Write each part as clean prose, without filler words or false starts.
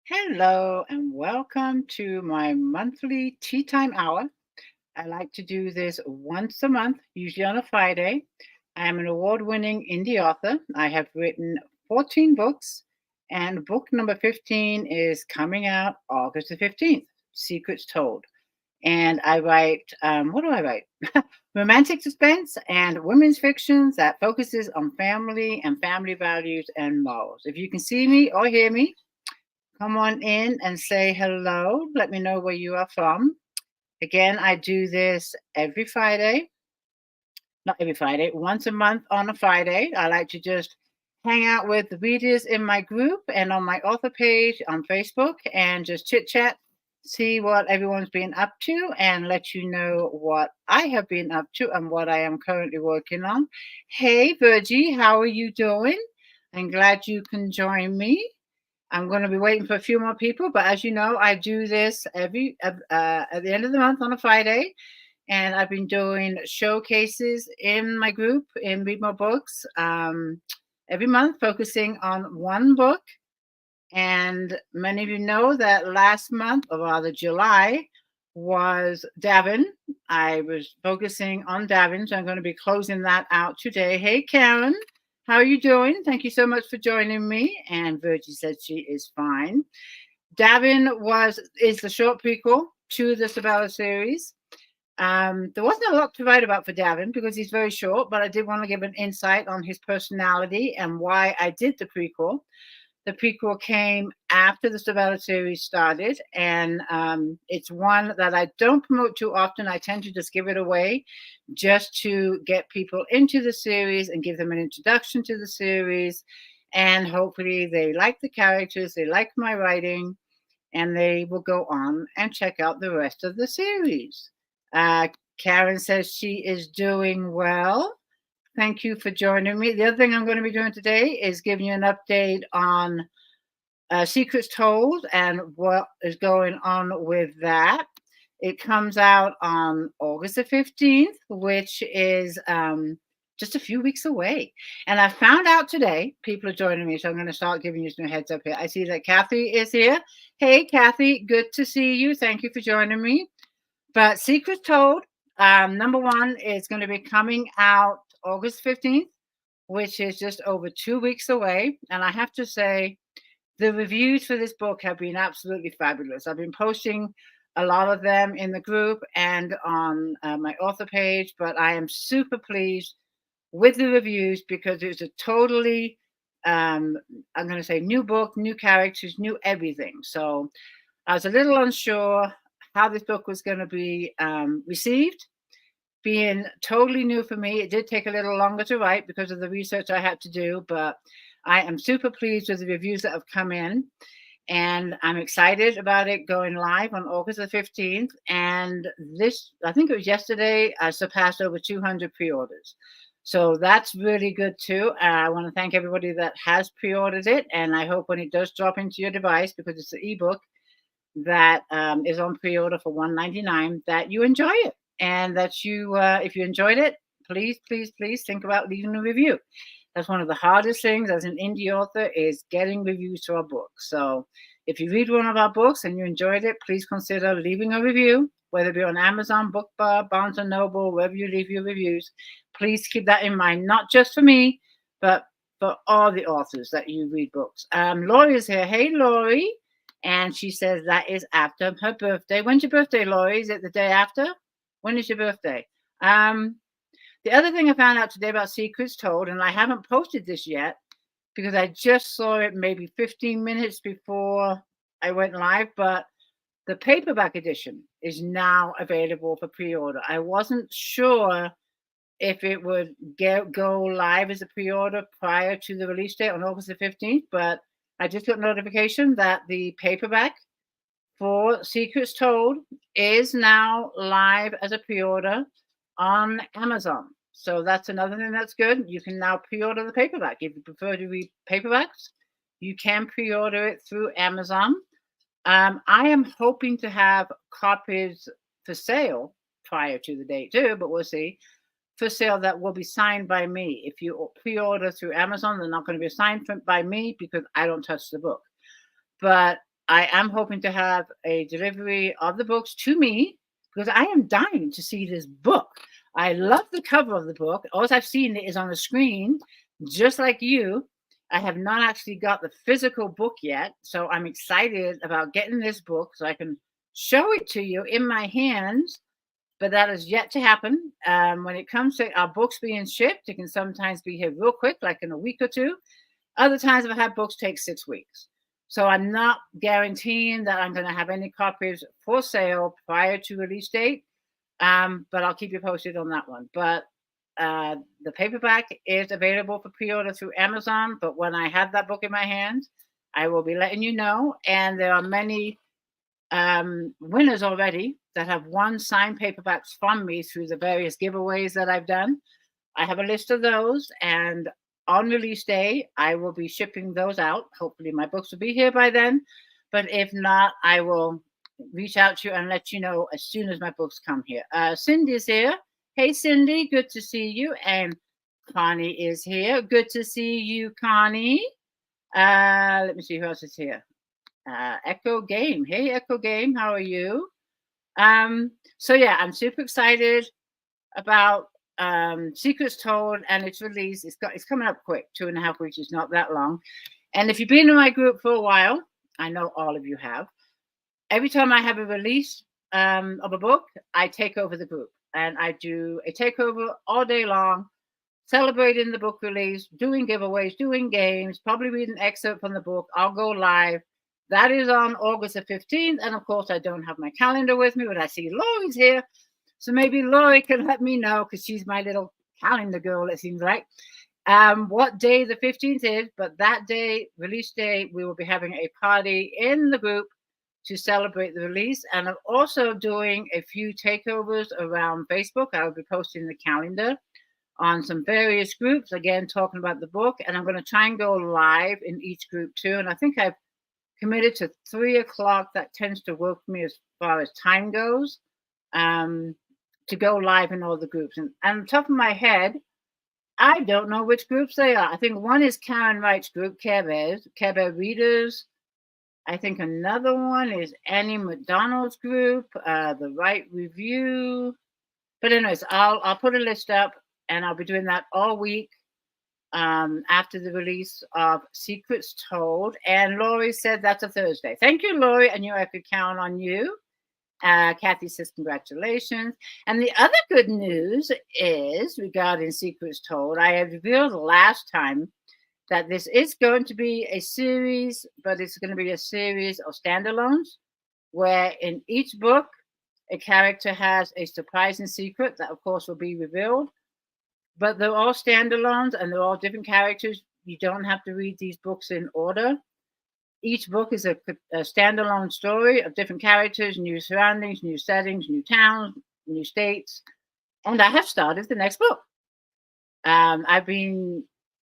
Hello and welcome to my monthly tea time hour. I like to do this once a month, usually on a Friday. I am an award winning indie author. I have written 14 books, and book number 15 is coming out August the 15th, Secrets Told. And I write, what do I write? Romantic suspense and women's fiction that focuses on family and family values and morals. If you can see me or hear me, come on in and say hello. Let me know where you are from. Again, I do this every Friday, not every Friday, once a month on a Friday. I like to just hang out with the readers in my group and on my author page on Facebook and just chit chat, see what everyone's been up to, and let you know what I have been up to and what I am currently working on. Hey, Virgie, how are you doing? I'm glad you can join me. I'm going to be waiting for a few more people, but as you know, I do this every at the end of the month on a Friday, and I've been doing showcases in my group in Read More Books every month, focusing on one book. And many of you know that last month, or rather July, was Davin. I was focusing on Davin, so I'm going to be closing that out today. Hey, Karen, how are you doing? Thank you so much for joining me. And Virgie said she is fine. Davin is the short prequel to the Sabella series. There wasn't a lot to write about for Davin because he's very short, but I did want to give an insight on his personality and why I did the prequel. The prequel came after the Sabella series started, and it's one that I don't promote too often. I tend to just give it away just to get people into the series and give them an introduction to the series. And hopefully, they like the characters, they like my writing, and they will go on and check out the rest of the series. Uh, Karen says she is doing well. Thank you for joining me. The other thing I'm going to be doing today is giving you an update on Secrets Told and what is going on with that. It comes out on August the 15th, which is just a few weeks away. And I found out today, people are joining me, so I'm going to start giving you some heads up here. I see that Kathy is here. Hey, Kathy, good to see you. Thank you for joining me. But Secrets Told, number one, is going to be coming out August 15th, which is just over 2 weeks away. And I have to say, the reviews for this book have been absolutely fabulous. I've been posting a lot of them in the group and on my author page, but I am super pleased with the reviews because it's a totally, I'm going to say, new book, new characters, new everything. So I was a little unsure how this book was going to be received. Being totally new for me, it did take a little longer to write because of the research I had to do, but I am super pleased with the reviews that have come in, and I'm excited about it going live on August the 15th. And this, I think it was yesterday, I surpassed over 200 pre-orders. So that's really good too. I want to thank everybody that has pre-ordered it, and I hope when it does drop into your device, because it's an ebook that is on pre-order for $1.99, that you enjoy it, and that you, if you enjoyed it, please, please, please think about leaving a review. That's one of the hardest things as an indie author is getting reviews to our books. So if you read one of our books and you enjoyed it, please consider leaving a review, whether it be on Amazon, BookBar, Barnes & Noble, wherever you leave your reviews. Please keep that in mind, not just for me, but for all the authors that you read books. Laurie is here. Hey, Laurie. And she says that is after her birthday. When's your birthday, Laurie? Is it the day after? When is your birthday? The other thing I found out today about Secrets Told, and I haven't posted this yet because I just saw it maybe 15 minutes before I went live, but the paperback edition is now available for pre-order. I wasn't sure if it would go live as a pre-order prior to the release date on August the 15th, but I just got notification that the paperback for Secrets Told is now live as a pre-order on Amazon. So that's another thing that's good. You can now pre-order the paperback. If you prefer to read paperbacks, you can pre-order it through Amazon. I am hoping to have copies for sale prior to the date too, but we'll see. For sale that will be signed by me. If you pre-order through Amazon, they're not going to be signed by me because I don't touch the book. But I am hoping to have a delivery of the books to me because I am dying to see this book. I love the cover of the book. All I've seen is on the screen, just like you. I have not actually got the physical book yet, so I'm excited about getting this book so I can show it to you in my hands. But that is yet to happen. When it comes to our books being shipped, it can sometimes be here real quick, like in a week or two. Other times I've had books take 6 weeks. So I'm not guaranteeing that I'm going to have any copies for sale prior to release date, but I'll keep you posted on that one. But the paperback is available for pre-order through Amazon. But when I have that book in my hands, I will be letting you know. And there are many winners already that have won signed paperbacks from me through the various giveaways that I've done. I have a list of those, and on release day, I will be shipping those out. Hopefully, my books will be here by then. But if not, I will reach out to you and let you know as soon as my books come here. Cindy's here. Hey, Cindy, good to see you. And Connie is here. Good to see you, Connie. Let me see who else is here. Echo Game. Hey, Echo Game, how are you? So yeah, I'm super excited about Secrets Told and its release. It's coming up quick. 2.5 weeks is not that long. And if you've been in my group for a while, I know all of you have. Every time I have a release of a book, I take over the group and I do a takeover all day long, celebrating the book release, doing giveaways, doing games, probably read an excerpt from the book. I'll go live. That is on August the 15th. And of course, I don't have my calendar with me, but I see Lori's here. So maybe Lori can let me know because she's my little calendar girl, it seems like, what day the 15th is. But that day, release day, we will be having a party in the group to celebrate the release. And I'm also doing a few takeovers around Facebook. I will be posting the calendar on some various groups, again, talking about the book. And I'm going to try and go live in each group too. And I think I've committed to 3 o'clock. That tends to work for me as far as time goes, to go live in all the groups. And on top of my head, I don't know which groups they are. I think one is Karen Wright's group, Care Bear Readers. I think another one is Annie McDonald's group, the Wright Review. But anyways, I'll put a list up, and I'll be doing that all week after the release of Secrets Told. And Lori said that's a Thursday. Thank you, Lori. I knew I could count on you. Kathy says congratulations. And the other good news is regarding Secrets Told. I had revealed last time that this is going to be a series, but it's going to be a series of standalones where in each book, a character has a surprising secret that, of course, will be revealed. But they're all standalones and they're all different characters. You don't have to read these books in order. Each book is a standalone story of different characters, new surroundings, new settings, new towns, new states. And I have started the next book. I've been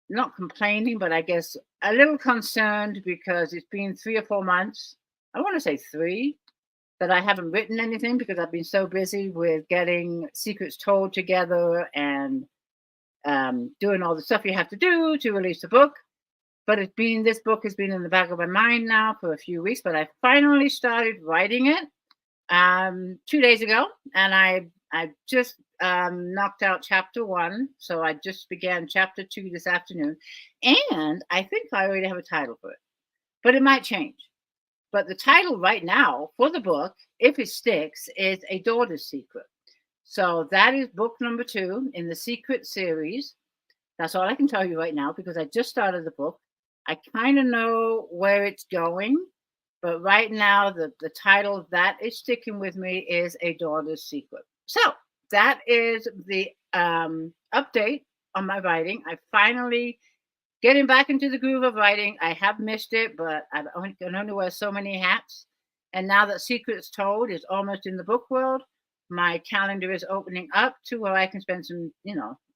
not complaining, but I guess a little concerned because it's been 3 or 4 months. I want to say 3 that I haven't written anything because I've been so busy with getting Secrets Told together and doing all the stuff you have to do to release the book. But this book has been in the back of my mind now for a few weeks, but I finally started writing it 2 days ago, and I just knocked out chapter 1, so I just began chapter 2 this afternoon, and I think I already have a title for it, but it might change. But the title right now for the book, if it sticks, is A Daughter's Secret. So that is book number 2 in the Secret series. That's all I can tell you right now because I just started the book. I kind of know where it's going, but right now the title that is sticking with me is A Daughter's Secret. So that is the update on my writing. I finally getting back into the groove of writing. I have missed it, but I can only wear so many hats. And now that Secrets Told is almost in the book world, my calendar is opening up to where I can spend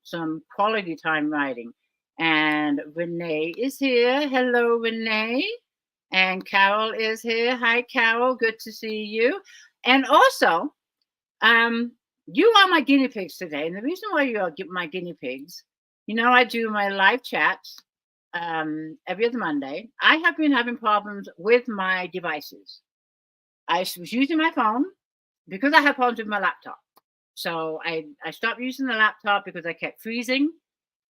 some quality time writing. And Renee is here. Hello, Renee. And Carol is here. Hi, Carol. Good to see you. And also, you are my guinea pigs today. And the reason why you are my guinea pigs, I do my live chats every other Monday. I have been having problems with my devices. Was using my phone because I have problems with my laptop. So I stopped using the laptop because I kept freezing.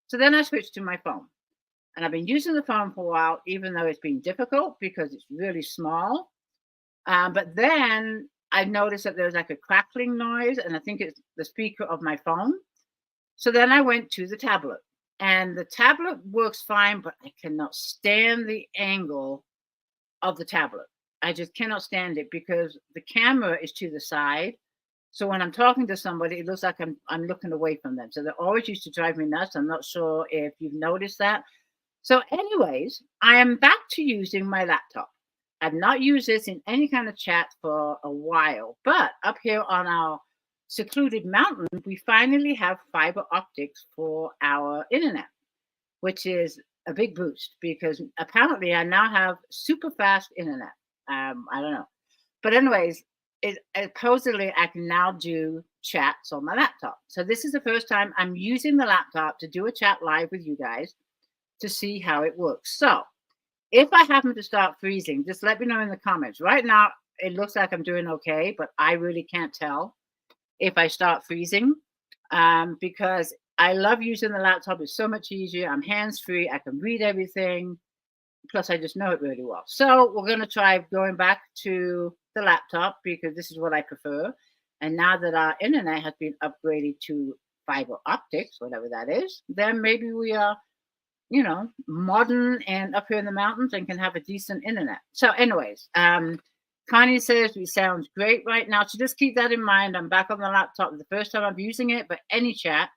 So then I switched to my phone. And I've been using the phone for a while, even though it's been difficult because it's really small. But then I noticed that there was like a crackling noise, and I think it's the speaker of my phone. So then I went to the tablet, and the tablet works fine, but I cannot stand the angle of the tablet. I just cannot stand it because the camera is to the side. So when I'm talking to somebody, it looks like I'm looking away from them. So that always used to drive me nuts. I'm not sure if you've noticed that. So, anyways, I am back to using my laptop. I've not used this in any kind of chat for a while, but up here on our secluded mountain, we finally have fiber optics for our internet, which is a big boost because apparently I now have super fast internet. I don't know. But, anyways, supposedly I can now do chats on my laptop. So, this is the first time I'm using the laptop to do a chat live with you guys to see how it works. So, if I happen to start freezing, just let me know in the comments. Right now, it looks like I'm doing okay, but I really can't tell if I start freezing because I love using the laptop. It's so much easier. I'm hands free. I can read everything. Plus, I just know it really well. So, we're going to try going back to the laptop because this is what I prefer. And now that our internet has been upgraded to fiber optics, whatever that is, then maybe we are modern and up here in the mountains and can have a decent internet. So, anyways, Connie says we sounds great right now. So just keep that in mind. I'm back on the laptop. The first time I'm using it, but any chat.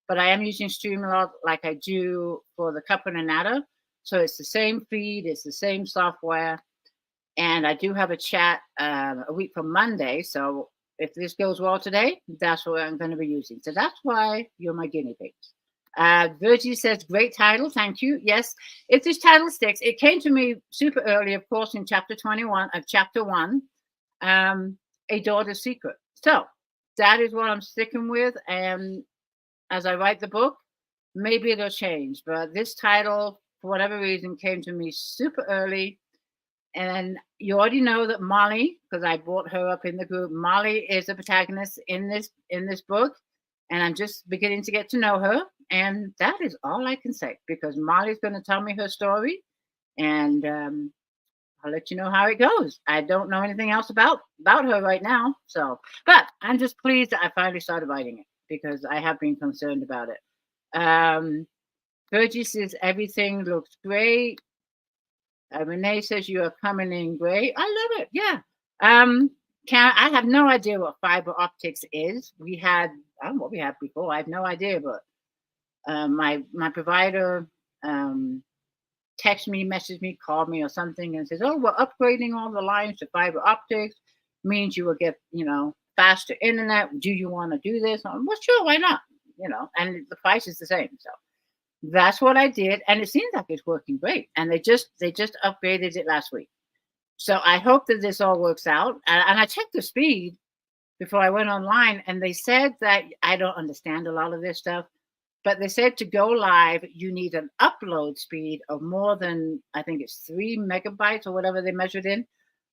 But I am using Streamlabs like I do for the Cup and Anata. So it's the same feed, it's the same software. And I do have a chat a week from Monday. So if this goes well today, that's what I'm going to be using. So that's why you're my guinea pigs. Virgie says, great title. Thank you. Yes, if this title sticks, it came to me super early, of course, in chapter 21 of chapter 1, A Daughter's Secret. So that is what I'm sticking with. And as I write the book, maybe it'll change. But this title, for whatever reason, came to me super early. And you already know that Molly, because I brought her up in the group, Molly is the protagonist in this book. And I'm just beginning to get to know her. And that is all I can say because Molly's going to tell me her story. And I'll let you know how it goes. I don't know anything else about her right now. So, but I'm just pleased that I finally started writing it because I have been concerned about it. Virgie says everything looks great. Renee says you are coming in great. I love it. Yeah. I have no idea what fiber optics is. I don't know what we had before. I have no idea, but my provider text me, message me, called me or something and says, oh, we're upgrading all the lines to fiber optics. Means you will get, faster internet. Do you want to do this? Well, sure, why not? And the price is the same. So that's what I did. And it seems like it's working great. And they just upgraded it last week. So I hope that this all works out. And I checked the speed before I went online, and they said that I don't understand a lot of this stuff, but they said to go live, you need an upload speed of more than, I think it's 3 megabytes or whatever they measured in.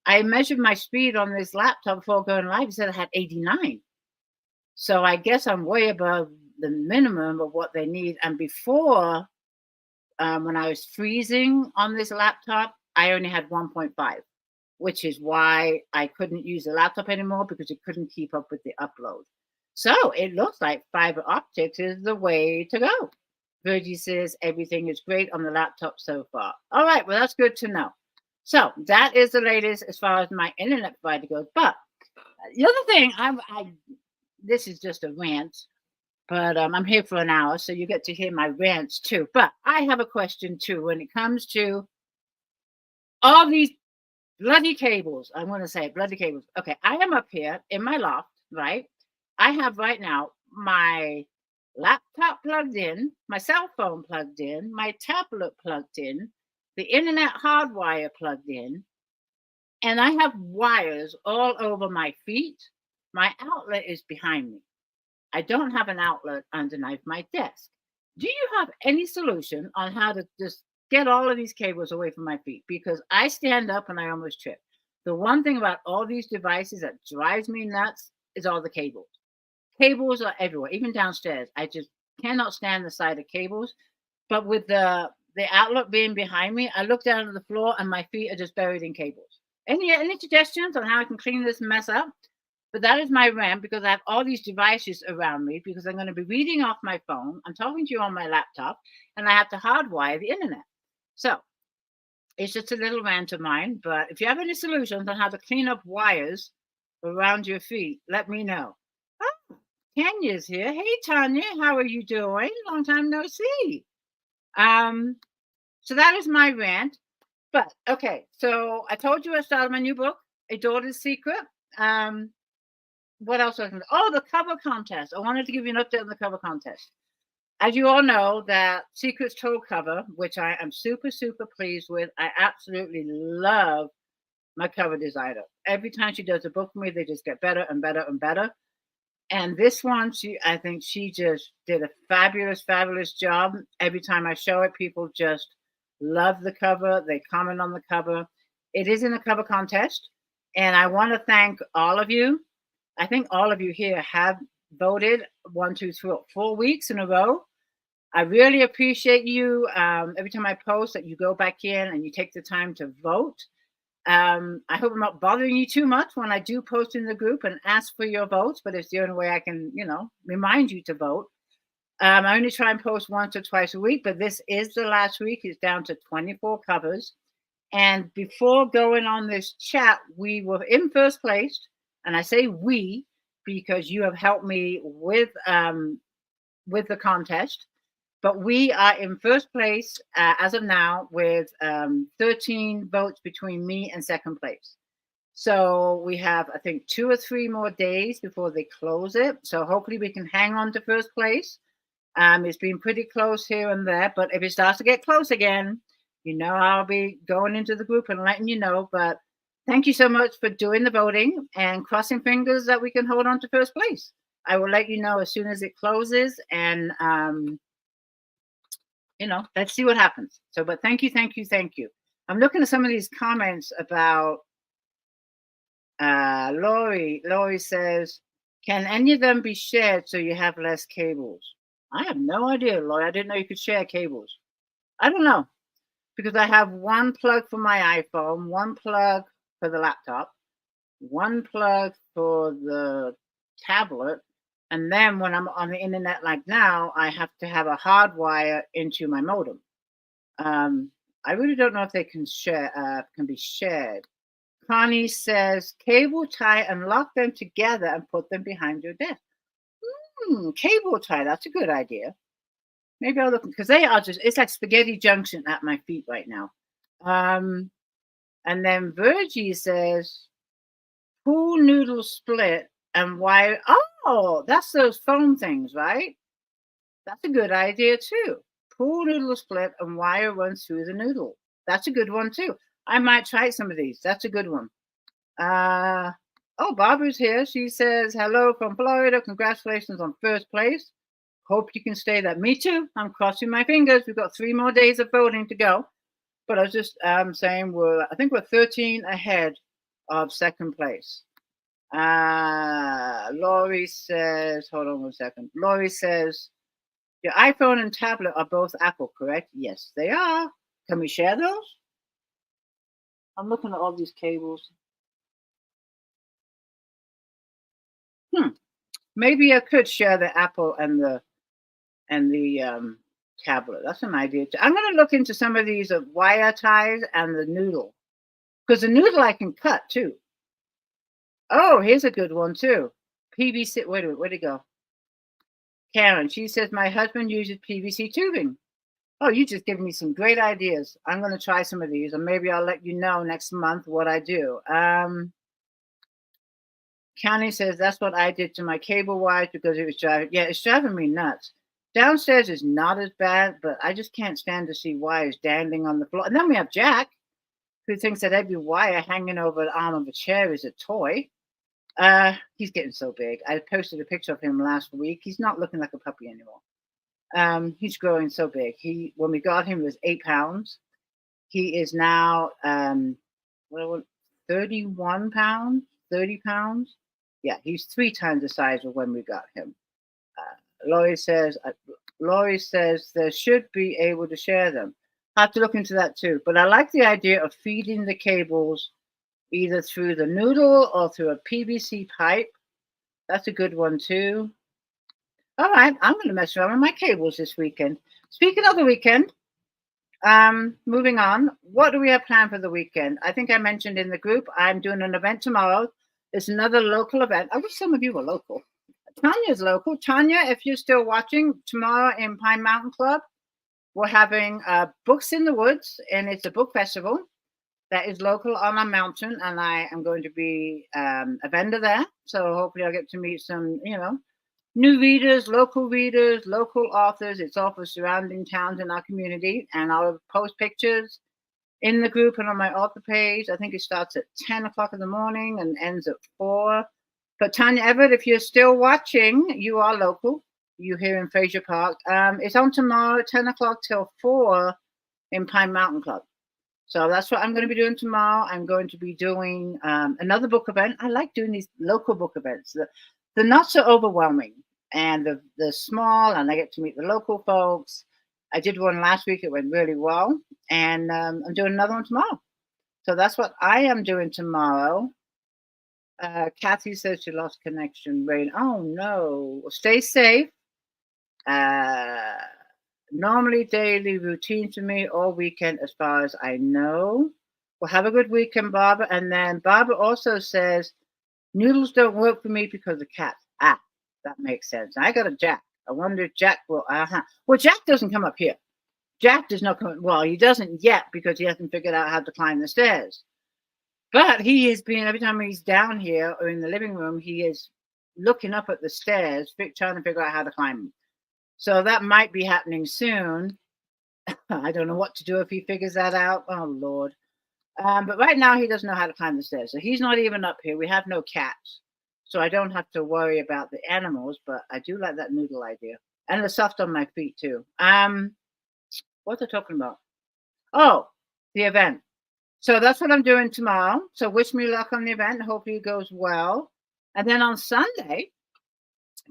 I measured my speed on this laptop before going live. It said I had 89. So I guess I'm way above the minimum of what they need. And before, when I was freezing on this laptop, I only had 1.5, which is why I couldn't use the laptop anymore because it couldn't keep up with the upload. So it looks like fiber optics is the way to go. Virgie says everything is great on the laptop so far. All right, well, that's good to know. So that is the latest as far as my internet provider goes. But the other thing, this is just a rant, but I'm here for an hour, so you get to hear my rants too. But I have a question too when it comes to all these bloody cables. I'm going to say bloody cables. Okay, I am up here in my loft, right? I have right now my laptop plugged in, my cell phone plugged in, my tablet plugged in, the internet hardwire plugged in, and I have wires all over my feet. My outlet is behind me. I don't have an outlet underneath my desk. Do you have any solution on how to just get all of these cables away from my feet because I stand up and I almost trip. The one thing about all these devices that drives me nuts is all the cables. Cables are everywhere, even downstairs. I just cannot stand the sight of cables. But with the outlet being behind me, I look down at the floor and my feet are just buried in cables. Any suggestions on how I can clean this mess up? But that is my rant because I have all these devices around me because I'm going to be reading off my phone. I'm talking to you on my laptop, and I have to hardwire the internet. So it's just a little rant of mine. But if you have any solutions on how to clean up wires around your feet, let me know. Oh, Tanya's here. Hey, Tanya, how are you doing? Long time no see. Um, so that is my rant. But okay, so I told you I started my new book, A Daughter's Secret. Um, what else? Oh, the cover contest. I wanted to give you an update on the cover contest. As you all know, that Secrets Told cover, which I am super, super pleased with. I absolutely love my cover designer. Every time she does a book for me, they just get better and better and better. And this one, I think she just did a fabulous, fabulous job. Every time I show it, people just love the cover. They comment on the cover. It is in a cover contest. And I want to thank all of you. I think all of you here have voted 1, 2, 3, 4 weeks in a row. I really appreciate you. Every time I post that you go back in and you take the time to vote. I hope I'm not bothering you too much when I do post in the group and ask for your votes, but it's the only way I can, remind you to vote. I only try and post once or twice a week, but this is the last week. It's down to 24 covers. And before going on this chat, we were in first place. And I say we because you have helped me with the contest. But we are in first place as of now with 13 votes between me and second place. So we have, I think, 2 or 3 more days before they close it. So hopefully we can hang on to first place. It's been pretty close here and there, but if it starts to get close again, I'll be going into the group and letting you know. But thank you so much for doing the voting and crossing fingers that we can hold on to first place. I will let you know as soon as it closes and, let's see what happens. So, but thank you, thank you, thank you. I'm looking at some of these comments about Lori. Lori says, can any of them be shared so you have less cables? I have no idea, Lori. I didn't know you could share cables. I don't know because I have one plug for my iPhone, one plug for the laptop, one plug for the tablet, and then when I'm on the internet like now, I have to have a hard wire into my modem. I really don't know if they can be shared. Connie says, cable tie and lock them together and put them behind your desk. Cable tie, that's a good idea. Maybe I'll look because it's like spaghetti junction at my feet right now. And then Virgie says, pool noodle split and wire. Oh, that's those foam things, right? That's a good idea too. Pool noodle split and wire runs through the noodle. That's a good one too. I might try some of these. That's a good one. Barbara's here. She says, hello from Florida. Congratulations on first place. Hope you can stay there. Me too. I'm crossing my fingers. We've got 3 more days of voting to go. But I was just saying I think we're 13 ahead of second place. Laurie says, hold on 1 second. Laurie says, your iPhone and tablet are both Apple, correct? Yes, they are. Can we share those? I'm looking at all these cables. Maybe I could share the Apple and the tablet. That's an idea. I'm going to look into some of these wire ties and the noodle because the noodle I can cut too. Oh, here's a good one too. PVC. Wait a minute. Where'd it go? Karen. She says my husband uses PVC tubing. Oh, you just gave me some great ideas. I'm going to try some of these, and maybe I'll let you know next month what I do. County says that's what I did to my cable wires because it was driving. Yeah, it's driving me nuts. Downstairs is not as bad, but I just can't stand to see wires dangling on the floor. And then we have Jack, who thinks that every wire hanging over the arm of a chair is a toy. He's getting so big. I posted a picture of him last week. He's not looking like a puppy anymore. He's growing so big. When we got him, he was 8 pounds. He is now what, 31 pounds, 30 pounds. Yeah, he's 3 times the size of when we got him. Laurie says, Laurie says they should be able to share them. I have to look into that too. But I like the idea of feeding the cables either through the noodle or through a PVC pipe. That's a good one too. All right, I'm going to mess around with my cables this weekend. Speaking of the weekend, moving on. What do we have planned for the weekend? I think I mentioned in the group I'm doing an event tomorrow. It's another local event. I wish some of you were local. Tanya's local. Tanya, if you're still watching, tomorrow in Pine Mountain Club, we're having Books in the Woods, and it's a book festival that is local on our mountain, and I am going to be a vendor there. So hopefully I'll get to meet some, new readers, local authors. It's all for surrounding towns in our community, and I'll post pictures in the group and on my author page. I think it starts at 10 o'clock in the morning and ends at 4. But Tanya Everett, if you're still watching, you are local. You're here in Fraser Park. It's on tomorrow, 10 o'clock till 4 in Pine Mountain Club. So that's what I'm going to be doing tomorrow. I'm going to be doing another book event. I like doing these local book events. They're not so overwhelming, and they're small, and I get to meet the local folks. I did one last week. It went really well, and I'm doing another one tomorrow. So that's what I am doing tomorrow. Kathy says she lost connection. Rain. Oh no. Stay safe. Normally daily routine for me all weekend as far as I know. Well, have a good weekend, Barbara. And then Barbara also says noodles don't work for me because of cats. Ah, that makes sense. I got a Jack. I wonder if Jack will. Well, Jack doesn't come up here. Jack does not come. Well, he doesn't yet because he hasn't figured out how to climb the stairs. But he has been, every time he's down here or in the living room, he is looking up at the stairs, trying to figure out how to climb them. So that might be happening soon. I don't know what to do if he figures that out. Oh, Lord. But right now, he doesn't know how to climb the stairs. So he's not even up here. We have no cats. So I don't have to worry about the animals, but I do like that noodle idea. And the soft on my feet, too. What they're talking about? Oh, the event. So that's what I'm doing tomorrow. So wish me luck on the event. Hopefully it goes well. And then on Sunday,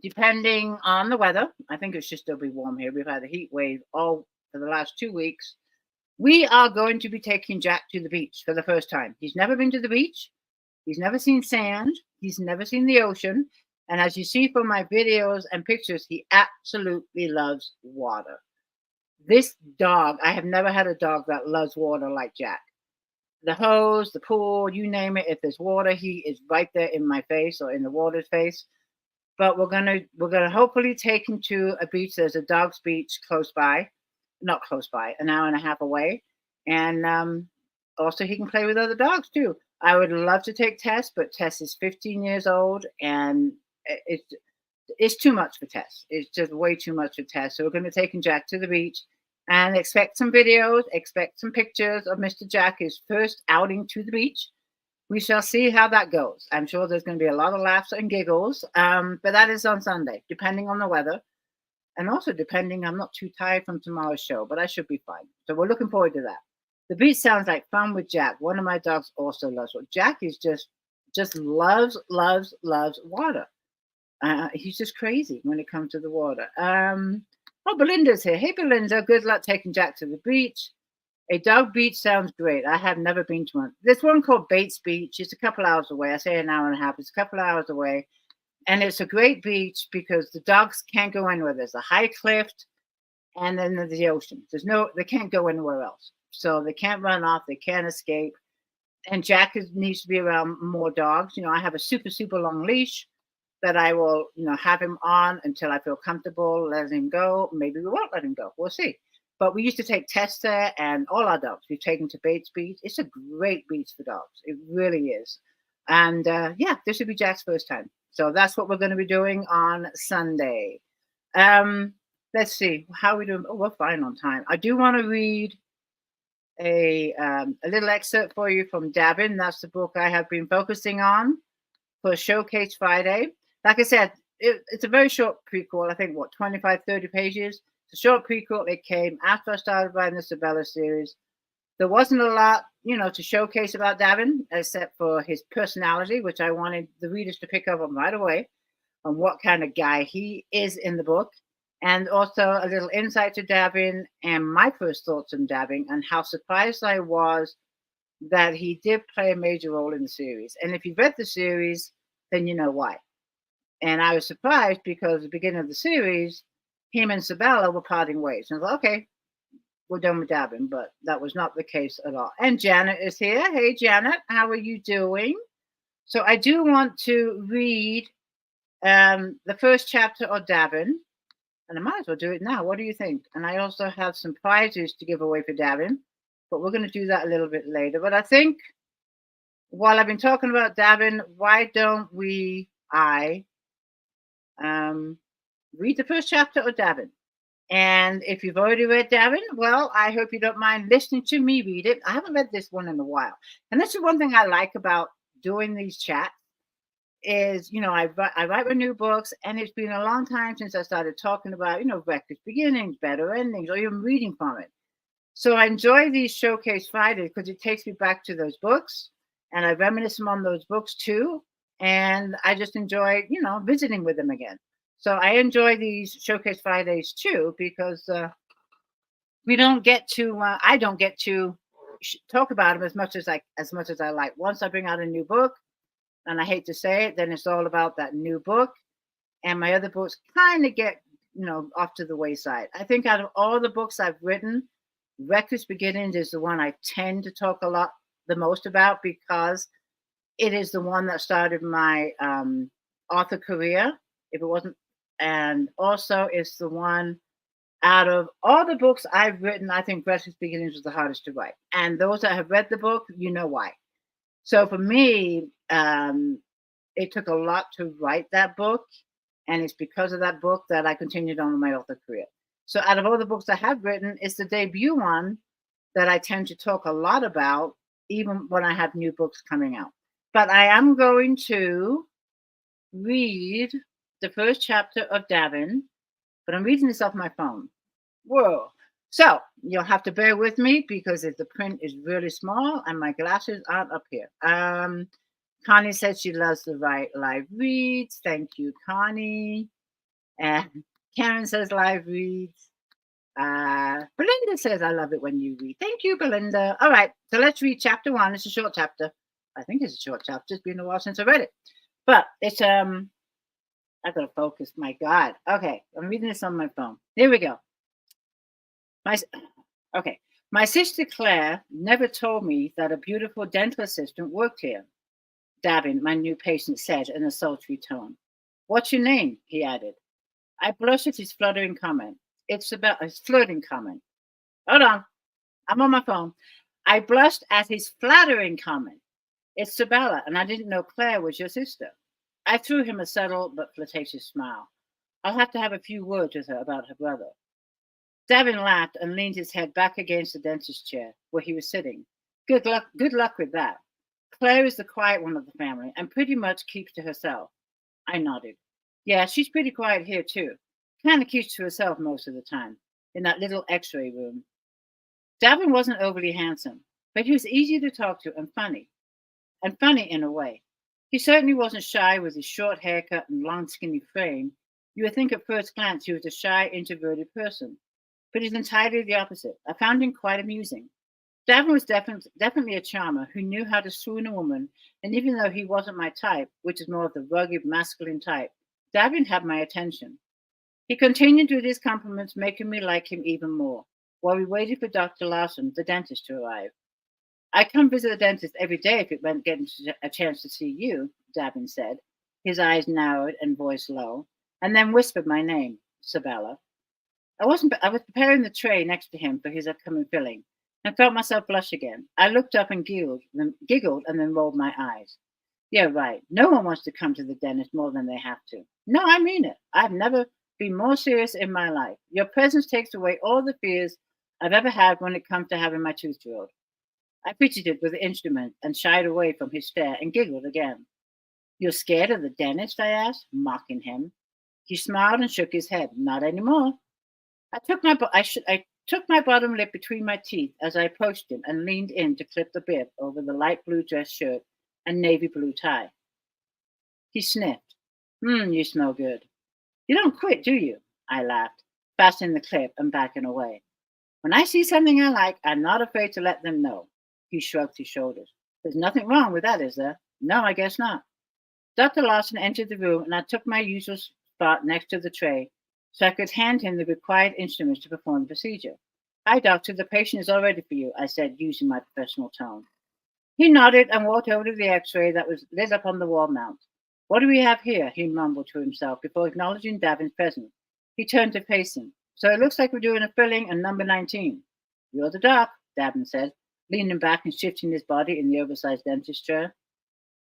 depending on the weather, I think it should still be warm here. We've had a heat wave all for the last 2 weeks. We are going to be taking Jack to the beach for the first time. He's never been to the beach. He's never seen sand. He's never seen the ocean. And as you see from my videos and pictures, he absolutely loves water. This dog, I have never had a dog that loves water like Jack. The hose, the pool, you name it. If there's water, he is right there in my face or in the water's face. But we're gonna hopefully take him to a beach. There's a dog's beach close by, not close by, an hour and a half away, and also he can play with other dogs too. I would love to take Tess, but Tess is 15 years old, and it's too much for Tess. It's just way too much for Tess. So we're going to take him Jack to the beach. And expect some videos, expect some pictures of Mr. Jack, his first outing to the beach. We shall see how that goes. I'm sure there's going to be a lot of laughs and giggles, but that is on Sunday, depending on the weather. And also depending, I'm not too tired from tomorrow's show, but I should be fine. So we're looking forward to that. The beach sounds like fun with Jack. One of my dogs also loves water. Jack is just loves water. He's just crazy when it comes to the water. Oh, Belinda's here. Hey, Belinda. Good luck taking Jack to the beach. A dog beach sounds great. I have never been to one. There's one called Bates Beach. It's a couple hours away. I say an hour and a half. It's a couple hours away. And it's a great beach because the dogs can't go anywhere. There's a high cliff and then there's the ocean. They can't go anywhere else. So they can't run off. They can't escape. And Jack needs to be around more dogs. I have a super, super long leash that I will, have him on until I feel comfortable, let him go. Maybe we won't let him go. We'll see. But we used to take Tess there and all our dogs. We've taken to Bates Beach. It's a great beach for dogs. It really is. And this will be Jack's first time. So that's what we're going to be doing on Sunday. Let's see. How are we doing? Oh, we're fine on time. I do want to read a little excerpt for you from Davin. That's the book I have been focusing on for Showcase Friday. Like I said, it's a very short prequel. I think, 25, 30 pages. It's a short prequel. It came after I started writing the Sabella series. There wasn't a lot, to showcase about Davin, except for his personality, which I wanted the readers to pick up on right away, on what kind of guy he is in the book, and also a little insight to Davin and my first thoughts on Davin and how surprised I was that he did play a major role in the series. And if you've read the series, then you know why. And I was surprised because at the beginning of the series, him and Sabella were parting ways. And I thought, okay, we're done with Davin, but that was not the case at all. And Janet is here. Hey, Janet, how are you doing? So I do want to read the first chapter of Davin, and I might as well do it now. What do you think? And I also have some prizes to give away for Davin, but we're going to do that a little bit later. But I think while I've been talking about Davin, why don't I read the first chapter of Davin? And if you've already read Davin, well, I hope you don't mind listening to me read it. I haven't read this one in a while. And that's the one thing I like about doing these chats is, I write my new books, and it's been a long time since I started talking about, Reckless Beginnings, Better Endings, or even reading from it. So I enjoy these Showcase Fridays because it takes me back to those books, and I reminisce on those books too. And I just enjoy, visiting with them again. So I enjoy these Showcase Fridays too because we don't get to. I don't get to talk about them as much as I like. Once I bring out a new book, and I hate to say it, then it's all about that new book, and my other books kind of get off to the wayside. I think out of all the books I've written, Reckless Beginnings is the one I tend to talk a lot the most about because it is the one that started my author career. If it wasn't, and also it's the one out of all the books I've written, I think Reckless Beginnings was the hardest to write. And those that have read the book, you know why. So for me, it took a lot to write that book, and it's because of that book that I continued on with my author career. So out of all the books I have written, it's the debut one that I tend to talk a lot about, even when I have new books coming out. But I am going to read the first chapter of Davin, but I'm reading this off my phone. Whoa. So you'll have to bear with me because the print is really small and my glasses aren't up here. Connie says she loves the live reads. Thank you, Connie. And Karen says live reads. Belinda says, I love it when you read. Thank you, Belinda. All right, so let's read chapter 1. It's a short chapter. I think it's a short chapter. It's been a while since I read it. But it's, I gotta focus, my God. Okay, I'm reading this on my phone. Here we go. My sister Claire never told me that a beautiful dental assistant worked here, Davin, my new patient, said in a sultry tone. What's your name? He added. I blushed at his fluttering comment. It's about his flirting comment. Hold on. I'm on my phone. I blushed at his flattering comment. It's Sabella, and I didn't know Claire was your sister. I threw him a subtle but flirtatious smile. I'll have to have a few words with her about her brother. Davin laughed and leaned his head back against the dentist's chair where he was sitting. Good luck with that. Claire is the quiet one of the family and pretty much keeps to herself. I nodded. Yeah, she's pretty quiet here too. Kind of keeps to herself most of the time, in that little x-ray room. Davin wasn't overly handsome, but he was easy to talk to and funny in a way. He certainly wasn't shy with his short haircut and long, skinny frame. You would think at first glance he was a shy, introverted person, but he's entirely the opposite. I found him quite amusing. Davin was definitely a charmer who knew how to swoon a woman, and even though he wasn't my type, which is more of the rugged, masculine type, Davin had my attention. He continued with his compliments, making me like him even more, while we waited for Dr. Larson, the dentist, to arrive. I come visit the dentist every day if it meant getting a chance to see you, Davin said, his eyes narrowed and voice low, and then whispered my name, Sabella. I was preparing the tray next to him for his upcoming filling, and felt myself blush again. I looked up and giggled, and then rolled my eyes. Yeah, right. No one wants to come to the dentist more than they have to. No, I mean it. I've never been more serious in my life. Your presence takes away all the fears I've ever had when it comes to having my tooth drilled. I fidgeted with the instrument and shied away from his stare and giggled again. You're scared of the dentist? I asked, mocking him. He smiled and shook his head. Not anymore. I took my bottom lip between my teeth as I approached him and leaned in to clip the bib over the light blue dress shirt and navy blue tie. He sniffed. You smell good. You don't quit, do you? I laughed, fastening the clip and backing away. When I see something I like, I'm not afraid to let them know. He shrugged his shoulders. There's nothing wrong with that, is there? No, I guess not. Dr. Lawson entered the room and I took my usual spot next to the tray so I could hand him the required instruments to perform the procedure. Hi, doctor, the patient is all ready for you, I said, using my professional tone. He nodded and walked over to the x-ray that was lit up on the wall mount. What do we have here? He mumbled to himself before acknowledging Davin's presence. He turned to face him. So it looks like we're doing a filling and number 19. You're the doc, Davin said, leaning back and shifting his body in the oversized dentist chair.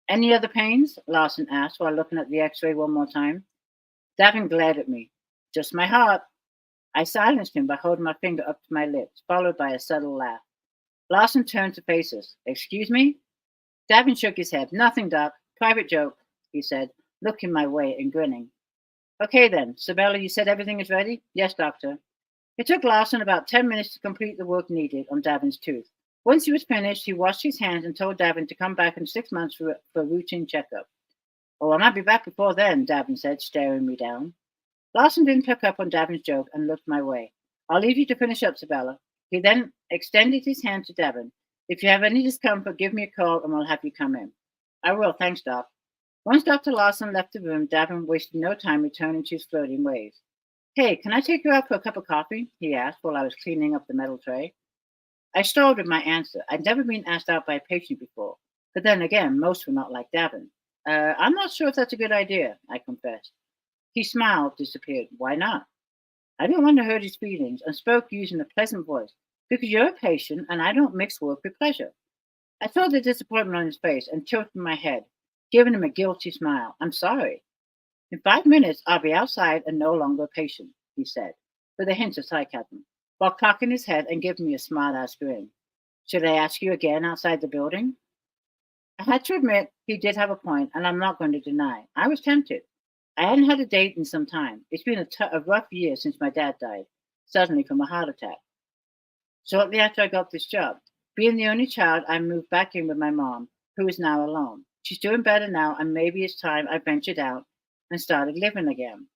Any other pains? Lawson asked while looking at the x-ray one more time. Davin glared at me. Just my heart. I silenced him by holding my finger up to my lips, followed by a subtle laugh. Lawson turned to face us. Excuse me? Davin shook his head. Nothing, doc. Private joke, he said, looking my way and grinning. Okay then, Sabella, you said everything is ready? Yes, doctor. It took Lawson about 10 minutes to complete the work needed on Davin's tooth. Once he was finished, he washed his hands and told Davin to come back in 6 months for a routine checkup. Oh, I might be back before then, Davin said, staring me down. Lawson didn't pick up on Davin's joke and looked my way. I'll leave you to finish up, Sabella. He then extended his hand to Davin. If you have any discomfort, give me a call and we'll have you come in. I will, thanks, Doc. Once Dr. Lawson left the room, Davin wasted no time returning to his flirting ways. Hey, can I take you out for a cup of coffee? He asked while I was cleaning up the metal tray. I stalled with my answer. I'd never been asked out by a patient before, but then again, most were not like Davin. I'm not sure if that's a good idea, I confessed. He smiled, disappeared. Why not? I didn't want to hurt his feelings and spoke using a pleasant voice, because you're a patient and I don't mix work with pleasure. I saw the disappointment on his face and tilted my head, giving him a guilty smile. I'm sorry. In 5 minutes, I'll be outside and no longer a patient, he said, with a hint of sarcasm, while cocking his head and giving me a smart-ass grin. Should I ask you again outside the building? I had to admit he did have a point, and I'm not going to deny. I was tempted. I hadn't had a date in some time. It's been a rough year since my dad died, suddenly from a heart attack. Shortly after I got this job, being the only child, I moved back in with my mom, who is now alone. She's doing better now, and maybe it's time I ventured out and started living again.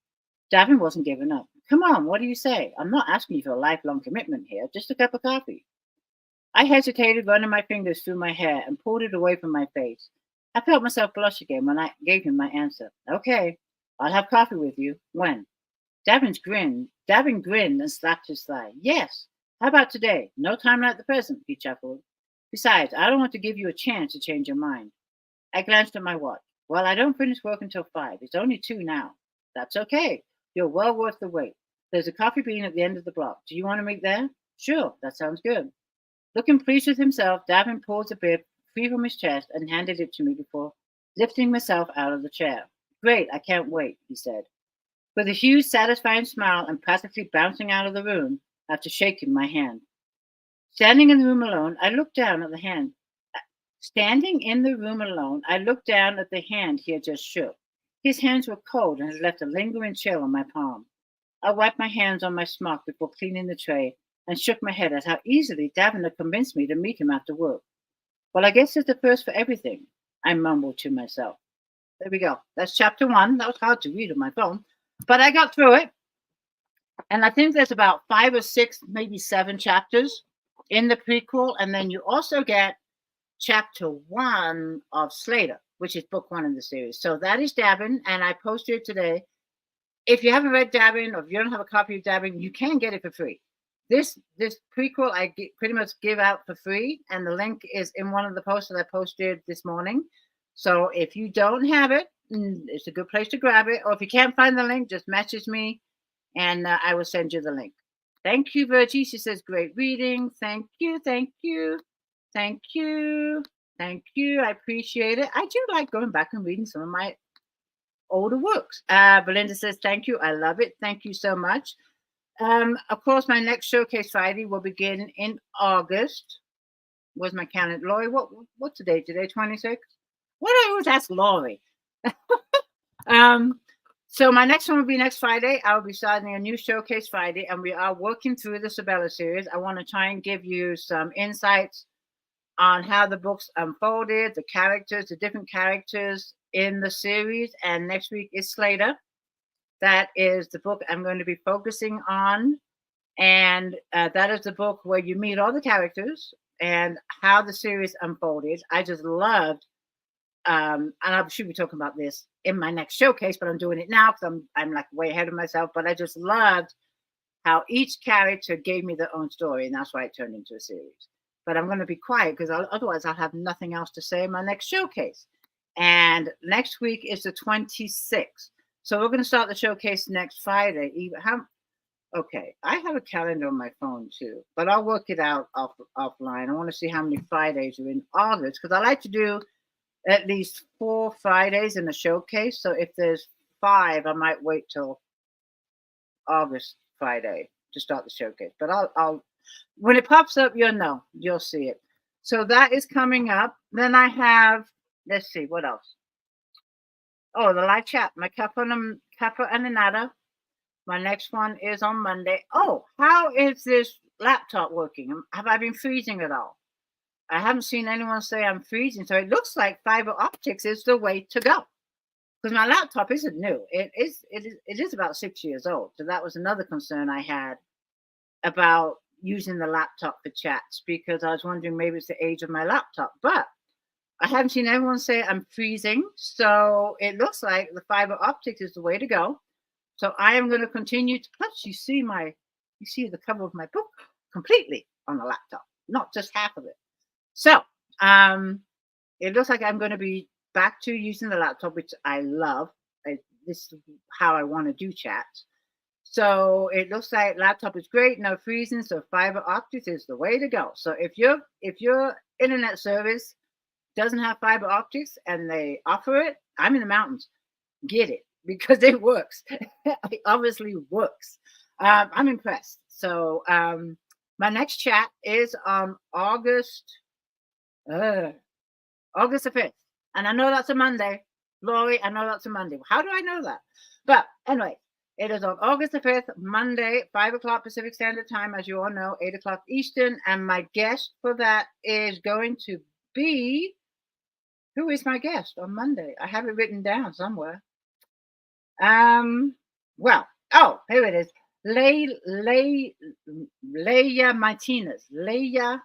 Davin wasn't giving up. Come on, what do you say? I'm not asking you for a lifelong commitment here, just a cup of coffee. I hesitated, running my fingers through my hair and pulled it away from my face. I felt myself blush again when I gave him my answer. Okay, I'll have coffee with you. When? Davin grinned and slapped his thigh. Yes. How about today? No time like the present, he chuckled. Besides, I don't want to give you a chance to change your mind. I glanced at my watch. Well, I don't finish work until 5. It's only 2 now. That's okay. You're well worth the wait. There's a coffee bean at the end of the block. Do you want to meet there? Sure, that sounds good. Looking pleased with himself, Davin pulled the bib free from his chest and handed it to me before lifting myself out of the chair. Great, I can't wait, he said, with a huge, satisfying smile and practically bouncing out of the room after shaking my hand. Standing in the room alone, I looked down at the hand. Standing in the room alone, I looked down at the hand he had just shook. His hands were cold and had left a lingering chill on my palm. I wiped my hands on my smock before cleaning the tray and shook my head at how easily Davin had convinced me to meet him after work. Well, I guess it's the first for everything, I mumbled to myself. There we go. That's chapter 1. That was hard to read on my phone, but I got through it. And I think there's about 5 or 6, maybe 7 chapters in the prequel. And then you also get chapter 1 of Slater, which is book 1 in the series. So that is Davin, and I posted it today. If you haven't read Davin, or if you don't have a copy of Davin, you can get it for free. This prequel I pretty much give out for free, and the link is in one of the posts that I posted this morning. So if you don't have it, it's a good place to grab it. Or if you can't find the link, just message me, and I will send you the link. Thank you, Virgie. She says, great reading. Thank you, thank you, thank you, thank you. I appreciate it. I do like going back and reading some of my older works. Belinda says, thank you. I love it. Thank you so much. Of course, my next Showcase Friday will begin in August. Where's my calendar? Lori, what's the date today? 26? What do I always ask Lori? So my next one will be next Friday. I will be starting a new showcase Friday, and we are working through the Sabella series. I want to try and give you some insights on how the books unfolded, the characters, the different characters in the series. And next week is Slater. That is the book I'm going to be focusing on. And that is the book where you meet all the characters and how the series unfolded. I just loved, and I should be talking about this in my next showcase, but I'm doing it now because I'm like way ahead of myself. But I just loved how each character gave me their own story, and that's why it turned into a series. But I'm going to be quiet because otherwise I'll have nothing else to say in my next showcase. And next week is the 26th. So we're going to start the showcase next Friday. Okay, I have a calendar on my phone too, but I'll work it out offline. I want to see how many Fridays are in August because I like to do at least 4 Fridays in the showcase. So if there's 5, I might wait till August Friday to start the showcase. But I'll when it pops up, you'll see it. So that is coming up. Then I have, let's see, what else? Oh, the live chat, my Capo and Nada. My next one is on Monday. Oh, how is this laptop working? Have I been freezing at all? I haven't seen anyone say I'm freezing, so it looks like fiber optics is the way to go. Because my laptop isn't new; it is about 6 years old. So that was another concern I had about using the laptop for chats because I was wondering maybe it's the age of my laptop. But I haven't seen anyone say I'm freezing, so it looks like the fiber optics is the way to go. So I am going to continue to. Plus, you see the cover of my book completely on the laptop, not just half of it. So it looks like I'm going to be back to using the laptop, which I love. This is how I want to do chats. So it looks like laptop is great, no freezing. So fiber optics is the way to go. So if your internet service doesn't have fiber optics and they offer it, I'm in the mountains. Get it because it works. It obviously works. I'm impressed. So my next chat is on August the 5th. And I know that's a Monday. Lori, I know that's a Monday. How do I know that? But anyway, it is on August the 5th, Monday, 5 o'clock Pacific Standard Time, as you all know, 8 o'clock Eastern. And my guest for that is going to be, who is my guest on Monday? I have it written down somewhere. Well, here it is. Leia Martinez. Leia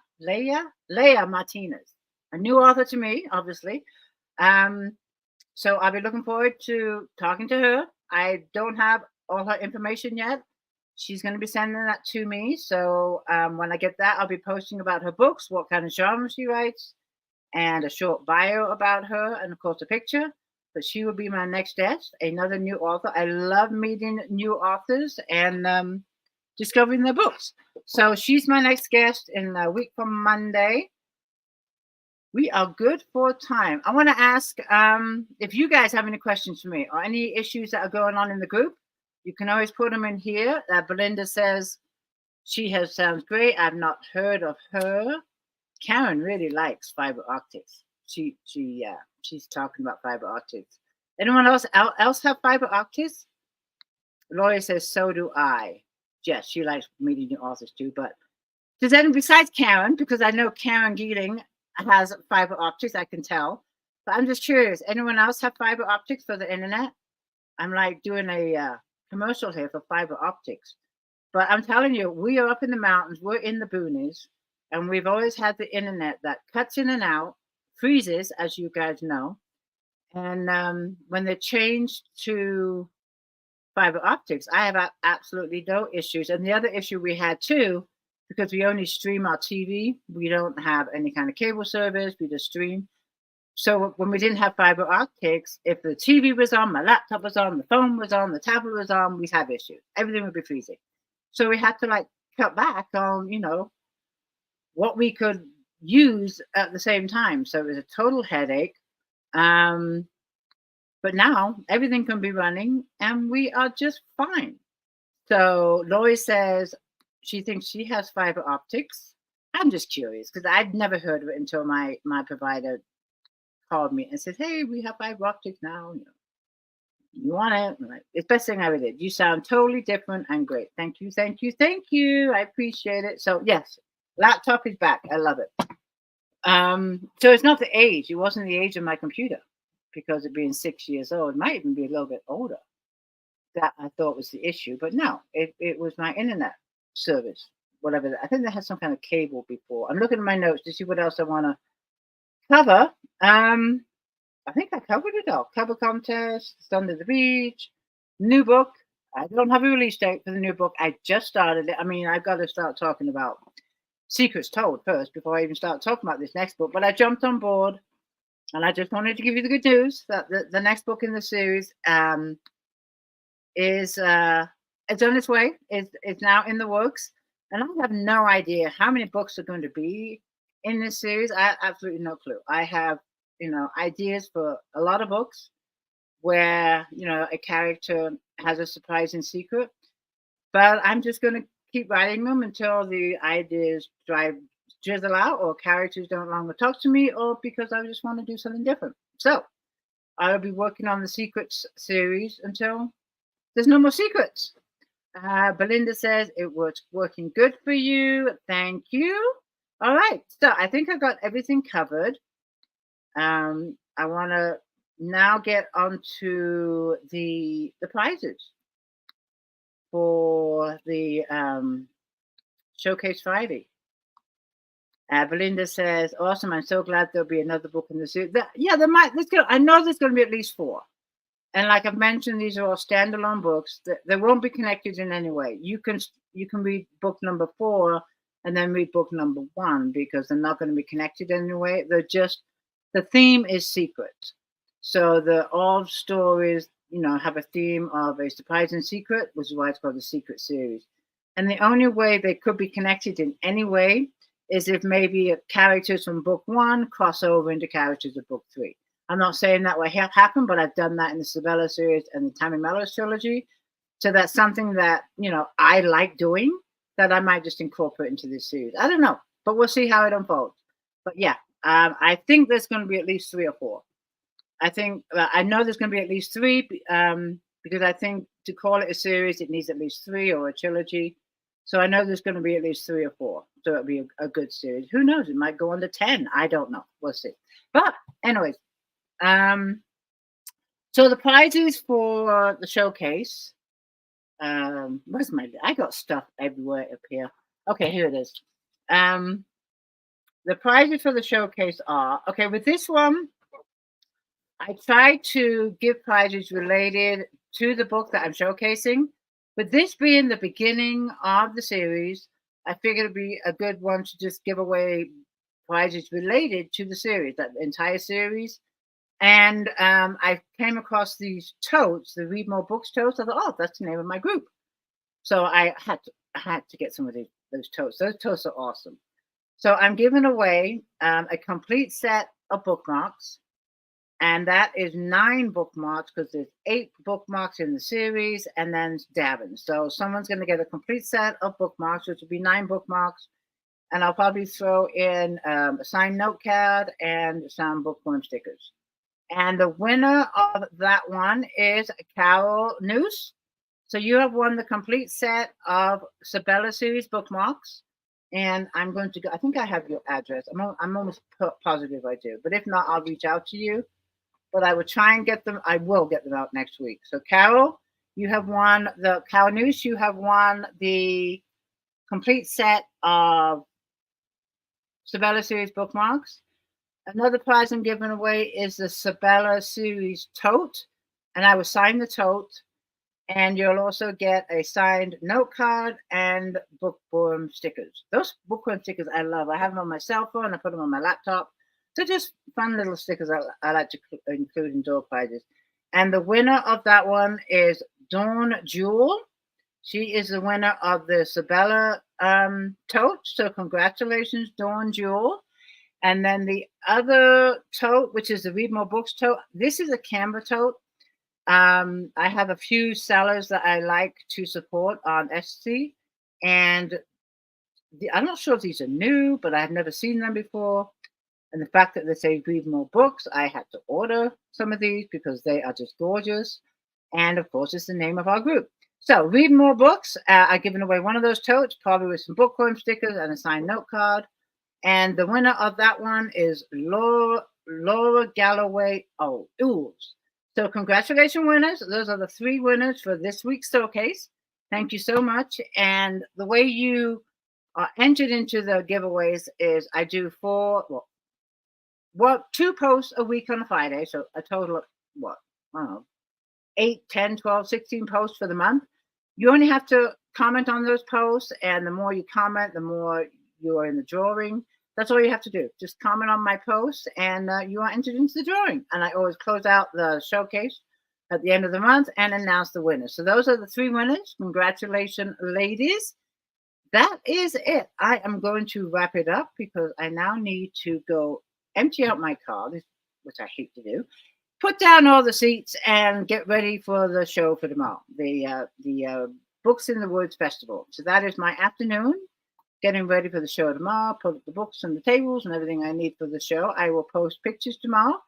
Martinez. A new author to me, obviously. So I'll be looking forward to talking to her. I don't have all her information yet. She's going to be sending that to me. So when I get that, I'll be posting about her books, what kind of genre she writes, and a short bio about her, and of course a picture. But she will be my next guest, another new author. I love meeting new authors and discovering their books. So she's my next guest in a week from Monday. We are good for time. I want to ask if you guys have any questions for me or any issues that are going on in the group. You can always put them in here. Belinda says sounds great. I've not heard of her. Karen really likes fiber optics. She's talking about fiber optics. Anyone else have fiber optics? Laurie says so do I. Yes, she likes meeting new authors too. But does anyone besides Karen? Because I know Karen Geeling has fiber optics. I can tell. But I'm just curious. Anyone else have fiber optics for the internet? I'm like doing a commercial here for fiber optics. But I'm telling you, we are up in the mountains. We're in the boonies. And we've always had the internet that cuts in and out, freezes, as you guys know. And when they changed to fiber optics, I have absolutely no issues. And the other issue we had too, because we only stream our TV, we don't have any kind of cable service, we just stream. So when we didn't have fiber optics, if the TV was on, my laptop was on, the phone was on, the tablet was on, we'd have issues. Everything would be freezing. So we had to cut back on, what we could use at the same time. So it was a total headache. But now everything can be running and we are just fine. So Lori says she thinks she has fiber optics. I'm just curious because I'd never heard of it until my provider called me and said, hey, we have fiber optics now. You want it? I'm like, it's the best thing I ever did. You sound totally different and great. Thank you, thank you, thank you. I appreciate it. So yes, laptop is back. I love it. So it's not the age. It wasn't the age of my computer because it being 6 years old. It might even be a little bit older. That I thought was the issue, but no, it was my internet service, whatever. I think they had some kind of cable before. I'm looking at my notes to see what else I want to cover. I think I covered it all. Cover contest, Thunder the Beach, new book. I don't have a release date for the new book. I just started it. I mean, I've got to start talking about Secrets Told first before I even start talking about this next book. But I jumped on board, and I just wanted to give you the good news that the next book in the series is it's on its way. It's now in the works, and I have no idea how many books are going to be in this series. I have absolutely no clue. I have ideas for a lot of books where a character has a surprising secret, but I'm just going to keep writing them until the ideas drizzle out, or characters don't longer talk to me, or because I just want to do something different. So I'll be working on the Secrets series until there's no more secrets. Belinda says it was working good for you. Thank you. All right. So I think I got everything covered. I want to now get onto the prizes for the Showcase Friday. Belinda says, "Awesome! I'm so glad there'll be another book in the series." Yeah, there might. I know there's going to be at least 4. And like I've mentioned, these are all standalone books. They won't be connected in any way. You can read book number 4 and then read book number 1 because they're not going to be connected in any way. They're just, the theme is secret. So all stories, have a theme of a surprising secret, which is why it's called the Secret Series. And the only way they could be connected in any way is if maybe characters from book 1 cross over into characters of book 3. I'm not saying that will happen, but I've done that in the Sabella series and the Tammy Melrose trilogy. So that's something that, I like doing, that I might just incorporate into this series. I don't know, but we'll see how it unfolds. But yeah, I think there's going to be at least 3 or 4. I know there's going to be at least 3 because I think to call it a series, it needs at least 3, or a trilogy. So I know there's going to be at least 3 or 4. So it'll be a good series. Who knows? It might go on to 10. I don't know. We'll see. But anyways, so the prizes for the showcase. Where's I got stuff everywhere up here. Okay, here it is. The prizes for the showcase are, okay, with this one, I tried to give prizes related to the book that I'm showcasing. But this being the beginning of the series, I figured it'd be a good one to just give away prizes related to the series, that entire series. And I came across these totes, the Read More Books totes. I thought, oh, that's the name of my group. So I had to get some of those totes. Those totes are awesome. So I'm giving away a complete set of bookmarks. And that is 9 bookmarks because there's 8 bookmarks in the series and then Davin. So someone's going to get a complete set of bookmarks, which will be 9 bookmarks. And I'll probably throw in a signed note card and some bookworm stickers. And the winner of that one is Carol Noose. So you have won the complete set of Sabella series bookmarks. And I'm going to go, I think I have your address. I'm almost positive I do. But if not, I'll reach out to you. But I will try and get them. I will get them out next week. So Carol, you have won Carol Noose. You have won the complete set of Sabella series bookmarks. Another prize I'm giving away is the Sabella series tote, and I will sign the tote, and you'll also get a signed note card and bookworm stickers. Those bookworm stickers I love. I have them on my cell phone. I put them on my laptop. So just fun little stickers I like to include in door prizes. And the winner of that one is Dawn Jewel. She is the winner of the Sabella tote. So congratulations, Dawn Jewel. And then the other tote, which is the Read More Books tote, this is a Canva tote. I have a few sellers that I like to support on Etsy. And I'm not sure if these are new, but I've never seen them before. And the fact that they say Read More Books, I had to order some of these because they are just gorgeous. And of course, it's the name of our group. So, read more books. I've given away one of those totes, probably with some bookworm stickers and a signed note card. And the winner of that one is Laura Galloway Ools. So, congratulations, winners. Those are the 3 winners for this week's showcase. Thank you so much. And the way you are entered into the giveaways is I do 2 posts a week on a Friday. So, a total of what? I don't know, 8, 10, 12, 16 posts for the month. You only have to comment on those posts, and the more you comment, the more you are in the drawing. That's all you have to do. Just comment on my posts, and you are entered into the drawing. And I always close out the showcase at the end of the month and announce the winners. So those are the 3 winners. Congratulations, ladies. That is it. I am going to wrap it up because I now need to go empty out my car, which I hate to do, put down all the seats, and get ready for the show for tomorrow, the Books in the Woods Festival. So that is my afternoon, getting ready for the show tomorrow, put the books on the tables and everything I need for the show. I will post pictures tomorrow.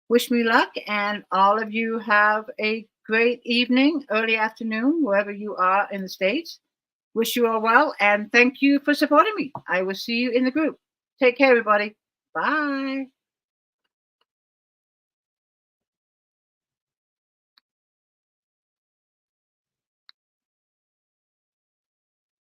Wish me luck, and all of you have a great evening, early afternoon, wherever you are in the States. Wish you all well, and thank you for supporting me. I will see you in the group. Take care, everybody. Bye.